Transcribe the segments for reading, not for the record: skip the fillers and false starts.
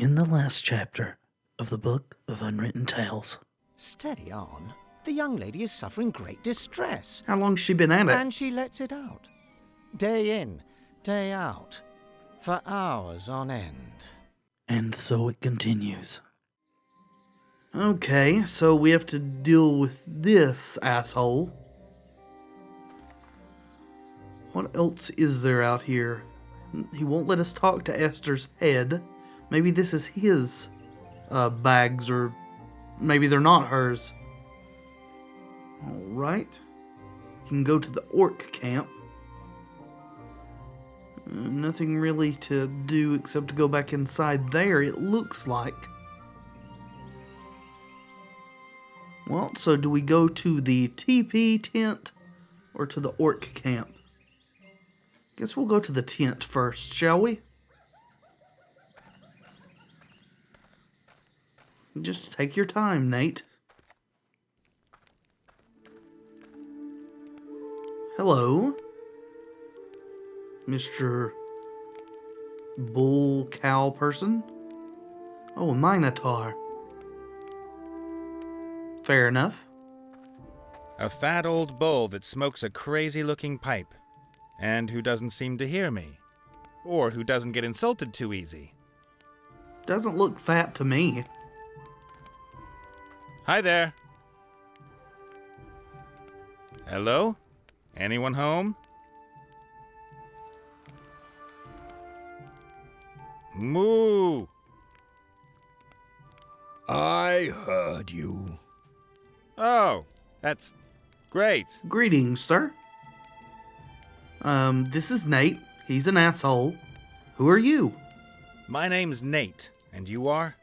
In the last chapter of the Book of Unwritten Tales. Steady on. The young lady is suffering great distress. How long's she been at it? And she lets it out. Day in, day out. For hours on end. And so it continues. Okay, so we have to deal with this asshole. What else is there out here? He won't let us talk to Esther's head. Maybe this is his bags, or maybe they're not hers. Alright. You can go to the orc camp. Nothing really to do except to go back inside there, it looks like. Well, so do we go to the TP tent or to the orc camp? Guess we'll go to the tent first, shall we? Just take your time, Nate. Hello, Mr. Bull Cow person. Oh, a Minotaur. Fair enough. A fat old bull that smokes a crazy-looking pipe, and who doesn't seem to hear me, or who doesn't get insulted too easy. Doesn't look fat to me. Hi there. Hello? Anyone home? Moo! I heard you. Oh, that's great. Greetings, sir. This is Nate. He's an asshole. Who are you? My name's Nate, and you are?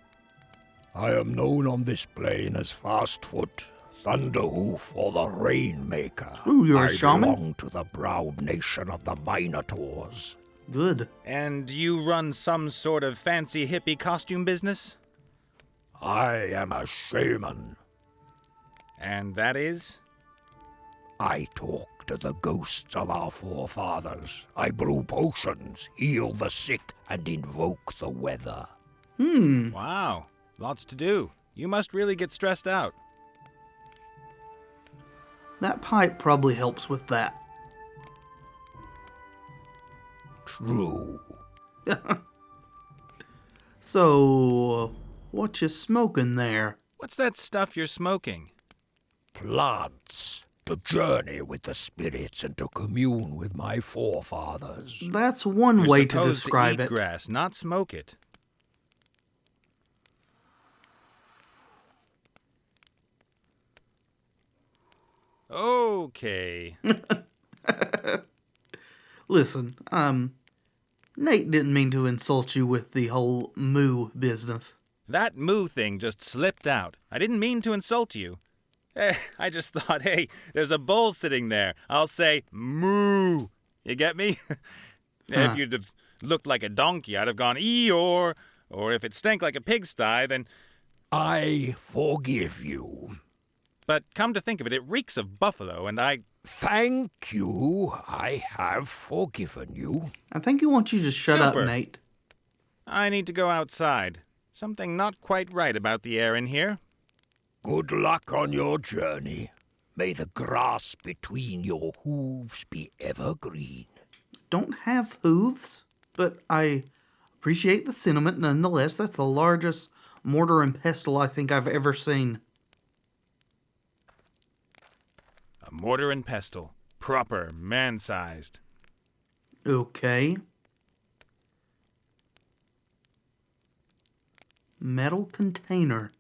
I am known on this plane as Fastfoot, Thunderhoof, or the Rainmaker. Ooh, you're a I shaman? belong to the proud nation of the Minotaurs. Good. And you run some sort of fancy hippie costume business? I am a shaman. And that is? I talk to the ghosts of our forefathers. I brew potions, heal the sick, and invoke the weather. Wow, lots to do. You must really get stressed out. That pipe probably helps with that. True. So, what you smoking there? What's that stuff you're smoking? Plants. To journey with the spirits and to commune with my forefathers. That's one You're way to supposed describe eat it. grass, not smoke it. Okay. Listen, Nate didn't mean to insult you with the whole moo business. That moo thing just slipped out. I didn't mean to insult you. I just thought, hey, there's a bull sitting there. I'll say moo. You get me? If you'd have looked like a donkey, I'd have gone Eeyore. Or if it stank like a pigsty, then... I forgive you. But come to think of it, it reeks of buffalo, and I... Thank you. I have forgiven you. I think he wants you to shut up, Super. Nate. I need to go outside. Something not quite right about the air in here. Good luck on your journey. May the grass between your hooves be evergreen. Don't have hooves, but I appreciate the sentiment nonetheless. That's the largest mortar and pestle I think I've ever seen. A mortar and pestle. Proper, man-sized. Okay. Metal container.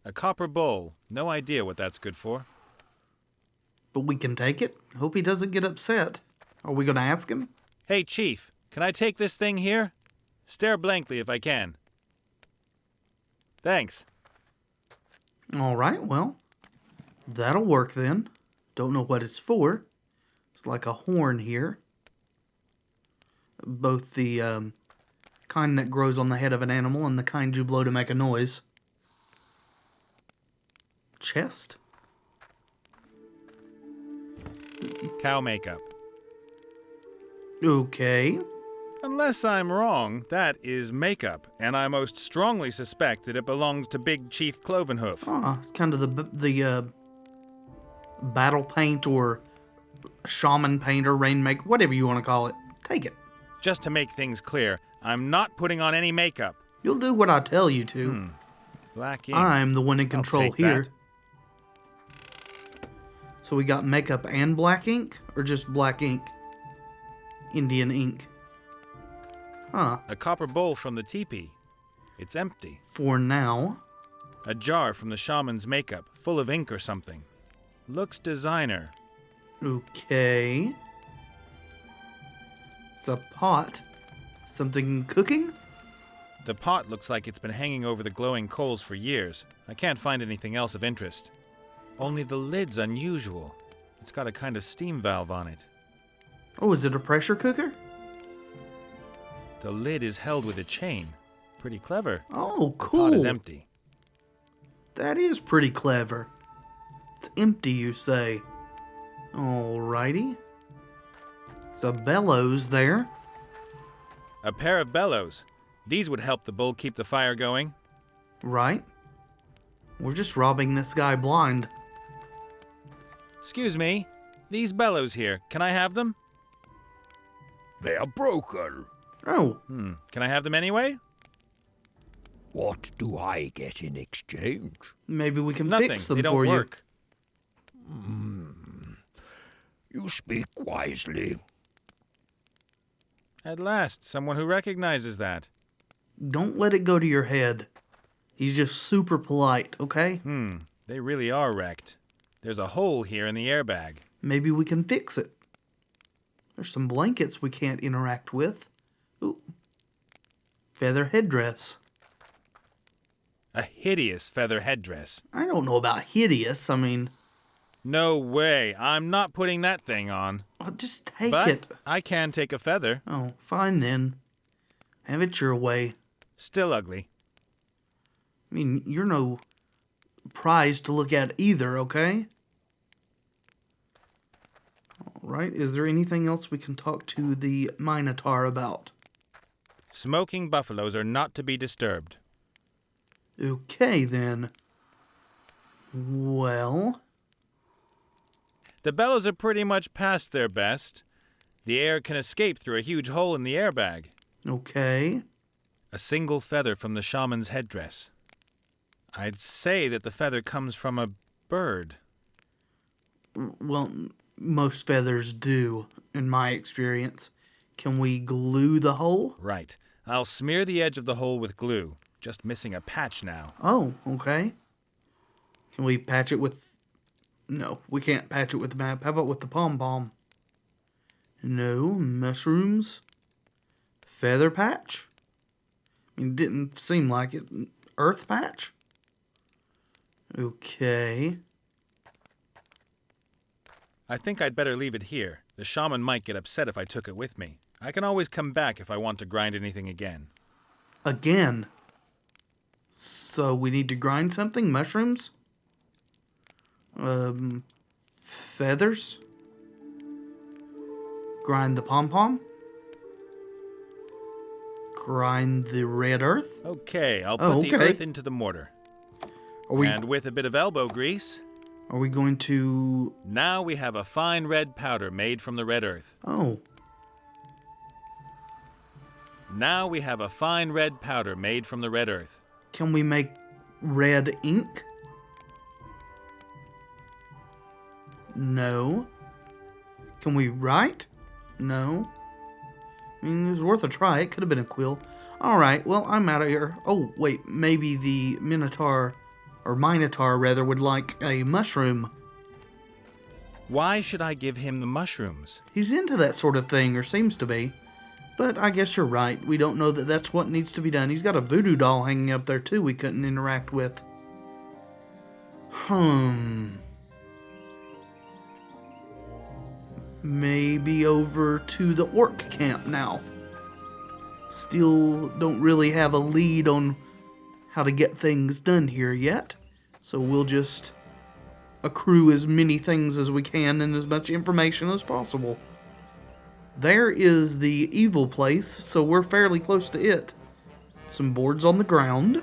A copper bowl. No idea what that's good for. But we can take it. Hope he doesn't get upset. Are we going to ask him? Hey, Chief, can I take this thing here? Stare blankly if I can. Thanks. All right, well, that'll work then. Don't know what it's for. It's like a horn here. Both the kind that grows on the head of an animal and the kind you blow to make a noise. Chest? Cow makeup. Okay. Unless I'm wrong, that is makeup, and I most strongly suspect that it belongs to Big Chief Clovenhoof. Ah, kind of the battle paint or shaman paint or rainmaker, whatever you want to call it. Take it. Just to make things clear, I'm not putting on any makeup. You'll do what I tell you to. Black ink. I'm the one in control take here. that. So we got makeup and black ink, or just black ink? Indian ink. Huh. A copper bowl from the teepee. It's empty. For now. A jar from the shaman's makeup, full of ink or something. Looks Okay. The pot. Something cooking? The pot looks like it's been hanging over the glowing coals for years. I can't find anything else of interest. Only the lid's unusual. It's got a kind of steam valve on it. Oh, is it a pressure cooker? The lid is held with a chain. Pretty clever. Oh, The cool. pot is empty. That is pretty clever. It's empty, you say. Alrighty. So bellows there. A pair of bellows. These would help the bull keep the fire going. Right. We're just robbing this guy blind. Excuse me. These bellows here, can I have them? They are broken. Oh, Can I have them anyway? What do I get in exchange? maybe we can Nothing. fix them They don't for work. You speak wisely. At last, someone who recognizes that. you. Don't let it go to your head. He's just super polite, okay? They really are wrecked. There's a hole here in the airbag. Maybe we can fix it. There's some blankets we can't interact with. Ooh. Feather headdress. A hideous feather headdress. I don't know about hideous. I mean, No way. I'm not putting that thing on. just take But it. I can take a feather. Oh, fine then. Have it your way. Still ugly. I mean, you're no prize to look at either, okay? Alright, is there anything else we can talk to the Minotaur about? Smoking buffaloes are not to be disturbed. Okay, then. Well, The bellows are pretty much past their best. The air can escape through a huge hole in the airbag. okay. A single feather from the shaman's headdress. I'd say that the feather comes from a bird. Well, most feathers do, in my experience. Can we glue the hole? Right. I'll smear the edge of the hole with glue. Just missing a patch now. Oh, okay. Can we patch it with... No, we can't patch it with the map. How about with the pom-pom? No, mushrooms. Feather patch? I mean, it didn't seem like it. Earth patch? Okay. I think I'd better leave it here. The shaman might get upset if I took it with me. I can always come back if I want to grind anything again. Again. So we need to grind something? Mushrooms? Feathers? Grind the pom-pom? Grind the red earth? Okay, I'll Oh, put the okay. earth into the mortar. Are we, And with a bit of elbow grease, are we going to... now we have a fine red powder made from the red earth. Oh, Now we have a fine red powder made from the red earth. can we make red ink? No. Can we write? No. I mean, it was worth a try. It could have been a quill. Alright, well, I'm out of here. Oh, wait, maybe the Minotaur, or Minotaur rather, would like a mushroom. Why should I give him the mushrooms? He's into that sort of thing, or seems to be. But I guess you're right. We don't know that that's what needs to be done. He's got a voodoo doll hanging up there, too, we couldn't interact with. Maybe over to the orc camp now. Still don't really have a lead on how to get things done here yet. So we'll just accrue as many things as we can and as much information as possible. There is the evil place, so we're fairly close to it. Some boards on the ground.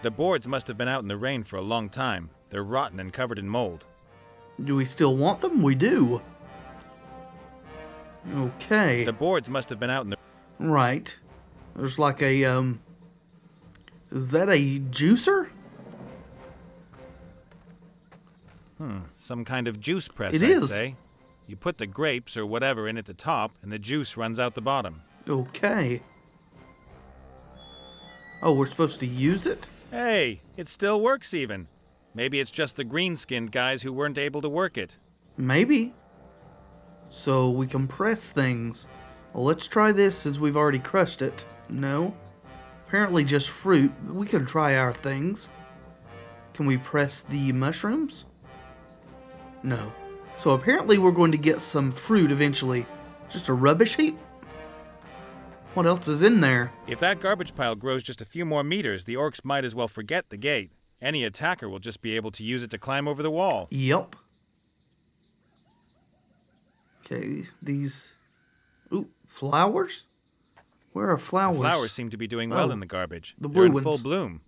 The boards must have been out in the rain for a long time. They're rotten and covered in mold. Do we still want them? We do. Okay. The boards must have been out in the... Right. There's like a, is that a juicer? Some kind of juice press, It I'd is. say. You put the grapes or whatever in at the top, and the juice runs out the bottom. Okay. Oh, we're supposed to use it? Hey, it still works even. Maybe it's just the green-skinned guys who weren't able to work it. Maybe. So we can press things. Well, let's try this since we've already crushed it. No. Apparently just fruit. We can try our things. Can we press the mushrooms? No. So apparently we're going to get some fruit eventually. Just a rubbish heap? What else is in there? If that garbage pile grows just a few more meters, the orcs might as well forget the gate. Any attacker will just be able to use it to climb over the wall. Yep. Okay, these... Ooh, flowers? Where are flowers? The flowers seem to be doing well Oh, in the garbage. the They're blue in full ones. bloom.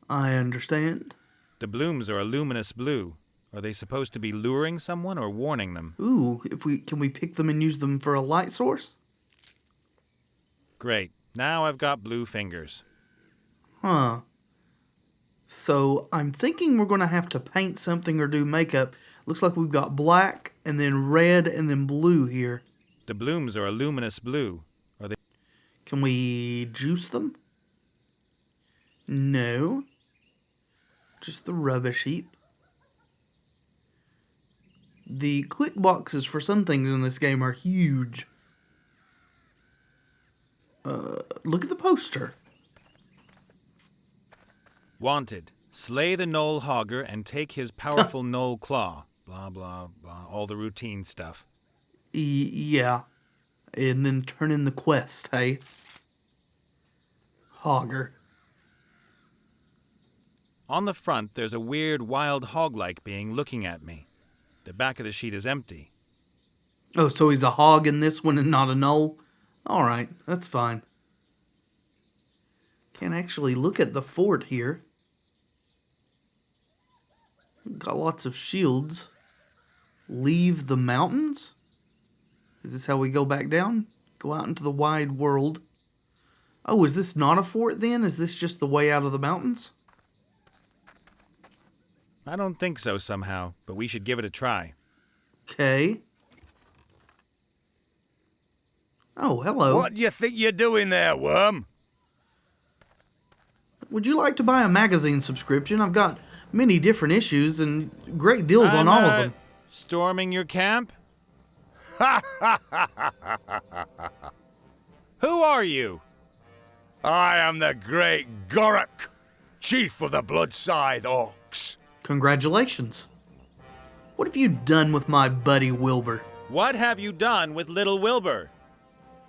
I understand. The blooms are a luminous blue. Are they supposed to be luring someone or warning them? Ooh, can we pick them and use them for a light source? Great. Now I've got blue fingers. Huh. So I'm thinking we're going to have to paint something or do makeup. Looks like we've got black and then red and then blue here. The blooms are a luminous blue. Are they... Can we juice them? No. Just the rubbish heap. The click boxes for some things in this game are huge. Look at the poster. Wanted. Slay the Knoll Hogger and take his powerful Knoll Claw. Blah, blah, blah. All the routine stuff. Yeah. And then turn in the quest, hey? Hogger. On the front, there's a weird wild hog-like being looking at me. The back of the sheet is empty. Oh, so he's a hog in this one and not a knoll? Alright, that's fine. Can't actually look at the fort here. Got lots of shields. Leave the mountains? Is this how we go back down? Go out into the wide world. Oh, is this not a fort then? Is this just the way out of the mountains? I don't think so somehow, but we should give it a try. Okay. Oh, hello. What do you think you're doing there, worm? Would you like to buy a magazine subscription? I've got many different issues and great deals on all of them. Storming your camp? Who are you? I am the great Gorak, chief of the Blood Scythe Orcs. Congratulations. What have you done with my buddy Wilbur? What have you done with little Wilbur?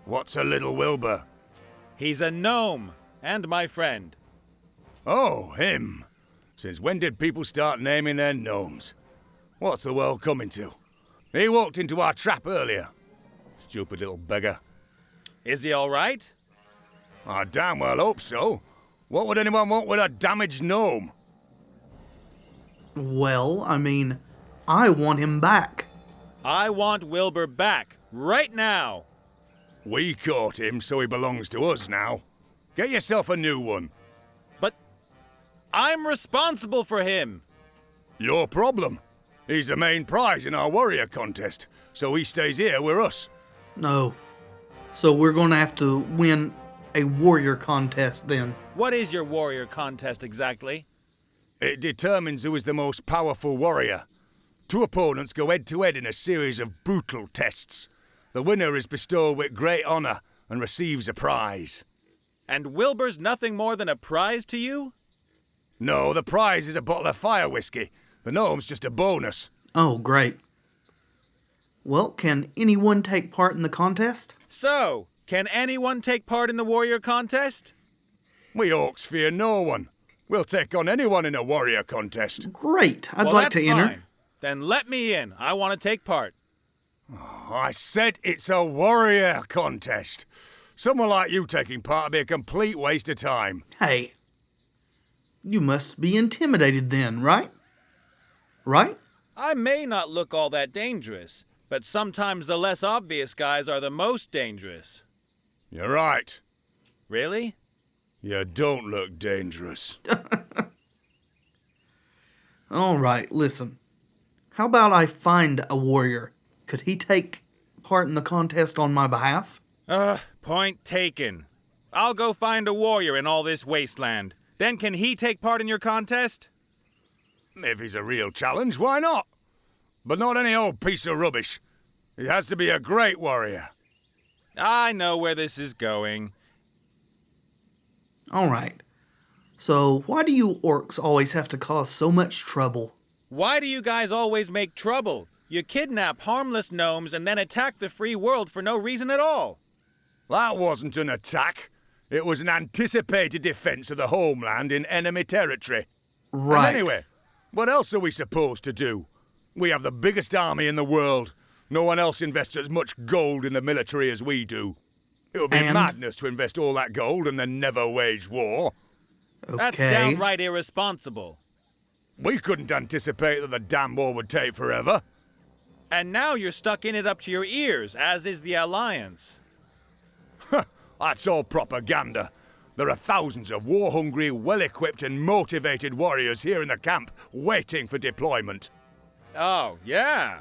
What's a little Wilbur? He's a gnome and my friend. Oh, him. Since when did people start naming their gnomes? What's the world coming to? He walked into our trap earlier. Stupid little beggar. Is he all right? I damn well hope so. What would anyone want with a damaged gnome? Well, I mean, I want him back. I want Wilbur back right now. We caught him, so he belongs to us now. Get yourself a new one. But I'm responsible for him. Your problem. He's the main prize in our warrior contest, so he stays here with us. No. So we're going to have to win a warrior contest then. What is your warrior contest exactly? It determines who is the most powerful warrior. Two opponents go head-to-head in a series of brutal tests. The winner is bestowed with great honor and receives a prize. And Wilbur's nothing more than a prize to you? No, the prize is a bottle of fire whiskey. The gnome's just a bonus. Oh, great. Well, can anyone take part in the contest? So, can anyone take part in the warrior contest? We orcs fear no one. We'll take on anyone in a warrior contest. Great. I'd Well, like that's to enter. fine. Then let me in. I want to take part. I said it's a warrior contest. Someone like you taking part would be a complete waste of time. Hey, you must be intimidated then, right? Right? I may not look all that dangerous, but sometimes the less obvious guys are the most dangerous. You're right. Really? You don't look dangerous. All right, listen. How about I find a warrior? Could he take part in the contest on my behalf? Point taken. I'll go find a warrior in all this wasteland. Then can he take part in your contest? If he's a real challenge, why not? But not any old piece of rubbish. He has to be a great warrior. I know where this is going. All right. So, why do you orcs always have to cause so much trouble? Why do you guys always make trouble? You kidnap harmless gnomes and then attack the free world for no reason at all. That wasn't an attack. It was an anticipated defense of the homeland in enemy territory. Right. And anyway, what else are we supposed to do? We have the biggest army in the world. No one else invests as much gold in the military as we do. It would be madness to invest all that gold and then never wage war. Okay. That's downright irresponsible. We couldn't anticipate that the damn war would take forever. And now you're stuck in it up to your ears, as is the Alliance. That's all propaganda. There are thousands of war-hungry, well-equipped and motivated warriors here in the camp waiting for deployment. Oh, yeah.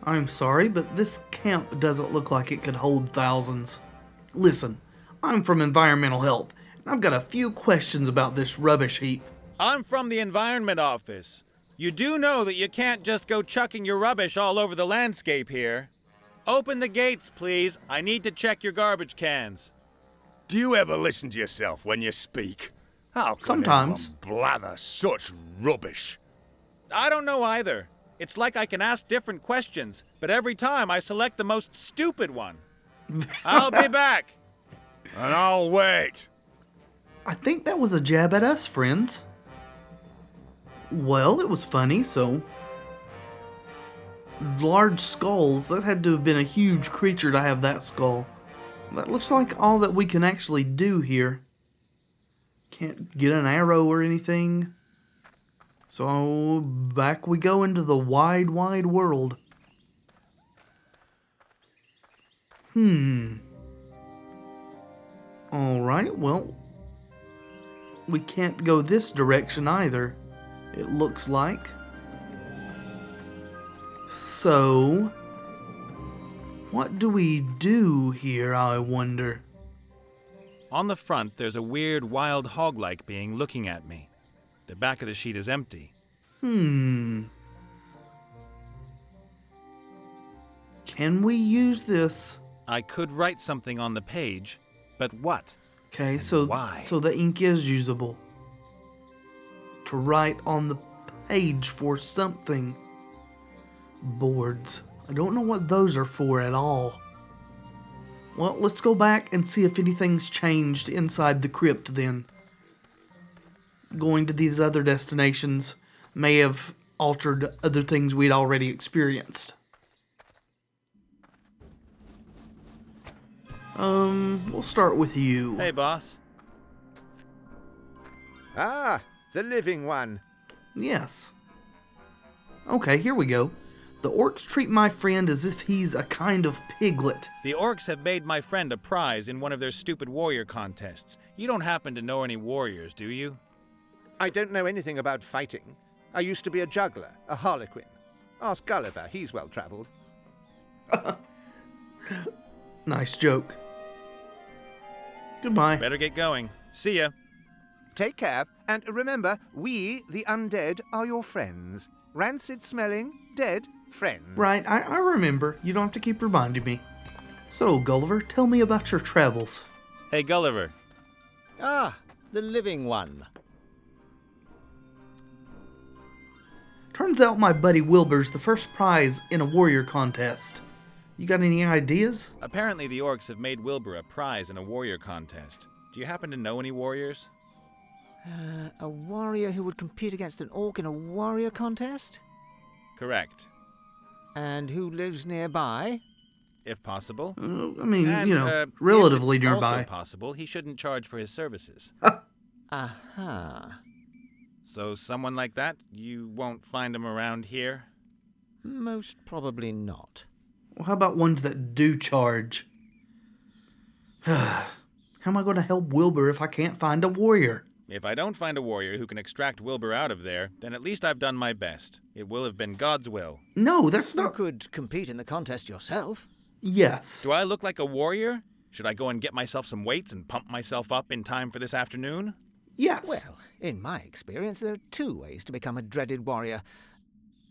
I'm sorry, but this camp doesn't look like it could hold thousands. Listen, I'm from Environmental Health, and I've got a few questions about this rubbish heap. I'm from the Environment Office. You do know that you can't just go chucking your rubbish all over the landscape here. Open the gates, please. I need to check your garbage cans. Do you ever listen to yourself when you speak? How can Sometimes. anyone blather such rubbish? I don't know either. It's like I can ask different questions, but every time I select the most stupid one. I'll be back. And I'll wait. I think that was a jab at us, friends. Well, it was funny, so... Large skulls, that had to have been a huge creature to have that skull. That looks like all that we can actually do here. Can't get an arrow or anything. So, back we go into the wide, wide world. Alright, well... We can't go this direction either, it looks like. So... What do we do here, I wonder? On the front, there's a weird, wild hog-like being looking at me. The back of the sheet is empty. Can we use this? I could write something on the page, but what? Okay, And so why? so the ink is usable. To write on the page for something. Boards. I don't know what those are for at all. Well, let's go back and see if anything's changed inside the crypt then. Going to these other destinations may have altered other things we'd already experienced. We'll start with you. Hey, boss. Ah, the living one. Yes. Okay, here we go. The orcs treat my friend as if he's a kind of piglet. The orcs have made my friend a prize in one of their stupid warrior contests. You don't happen to know any warriors, do you? I don't know anything about fighting. I used to be a juggler, a harlequin. Ask Gulliver, he's well-travelled. Nice joke. Goodbye. Better get going. See ya. Take care, and remember, we, the undead, are your friends. Rancid-smelling, dead friends. Right, I remember. You don't have to keep reminding me. So, Gulliver, tell me about your travels. Hey, Gulliver. Ah, the living one. Turns out my buddy Wilbur's the first prize in a warrior contest. You got any ideas? Apparently the orcs have made Wilbur a prize in a warrior contest. Do you happen to know any warriors? A warrior who would compete against an orc in a warrior contest? Correct. And who lives nearby? If possible. I mean, And, relatively if it's nearby. also possible, he shouldn't charge for his services. Aha. So someone like that, you won't find him around here? Most probably not. Well, how about ones that do charge? How am I going to help Wilbur if I can't find a warrior? If I don't find a warrior who can extract Wilbur out of there, then at least I've done my best. It will have been God's will. No, that's You not... could compete in the contest yourself. Yes. Do I look like a warrior? Should I go and get myself some weights and pump myself up in time for this afternoon? Yes. Well, in my experience, there are two ways to become a dreaded warrior.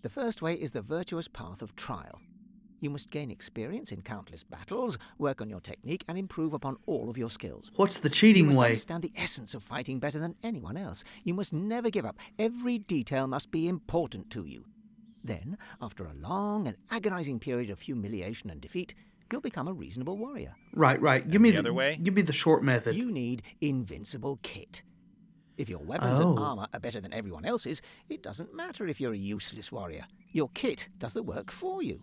The first way is the virtuous path of trial. You must gain experience in countless battles, work on your technique, and improve upon all of your skills. What's the You cheating must way? understand the essence of fighting better than anyone else. You must never give up. Every detail must be important to you. Then, after a long and agonizing period of humiliation and defeat, you'll become a reasonable warrior. Right. Give And me the other way? Give me the short method. You need invincible kit. If your weapons and armor are better than everyone else's, it doesn't matter if you're a useless warrior. Your kit does the work for you.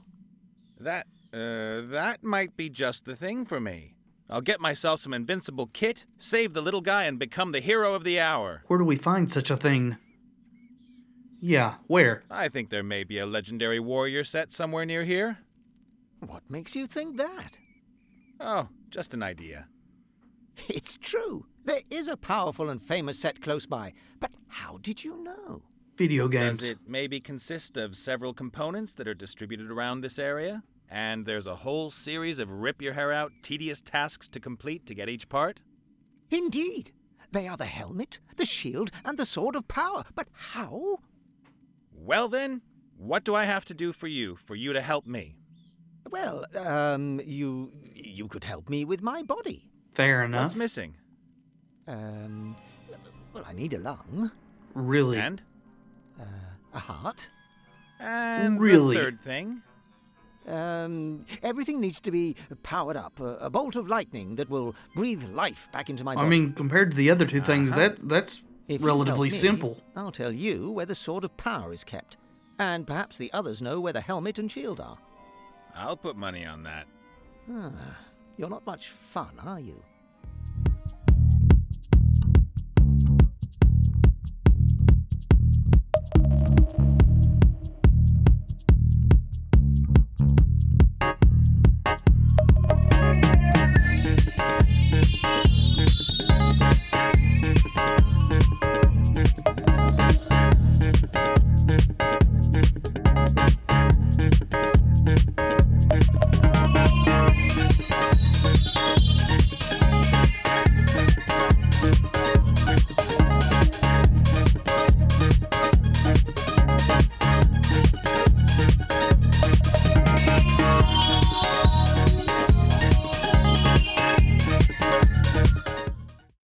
That might be just the thing for me. I'll get myself some invincible kit, save the little guy, and become the hero of the hour. Where do we find such a thing? Yeah, where? I think there may be a legendary warrior set somewhere near here. What makes you think that? Oh, just an idea. It's true. There is a powerful and famous set close by. But how did you know? Video games. Does it maybe consist of several components that are distributed around this area? And there's a whole series of rip-your-hair-out, tedious tasks to complete to get each part? Indeed. They are the helmet, the shield, and the sword of power. But how? Well then, what do I have to do for you to help me? Well, you could help me with my body. Fair enough. What's missing? Well, I need a lung, Really? And? a heart. And Really? the third thing? Everything needs to be powered up. A bolt of lightning that will breathe life back into my body. I mean, compared to the other two things, that's If you relatively help me, simple. I'll tell you where the sword of power is kept. And perhaps the others know where the helmet and shield are. I'll put money on that. You're not much fun, are you?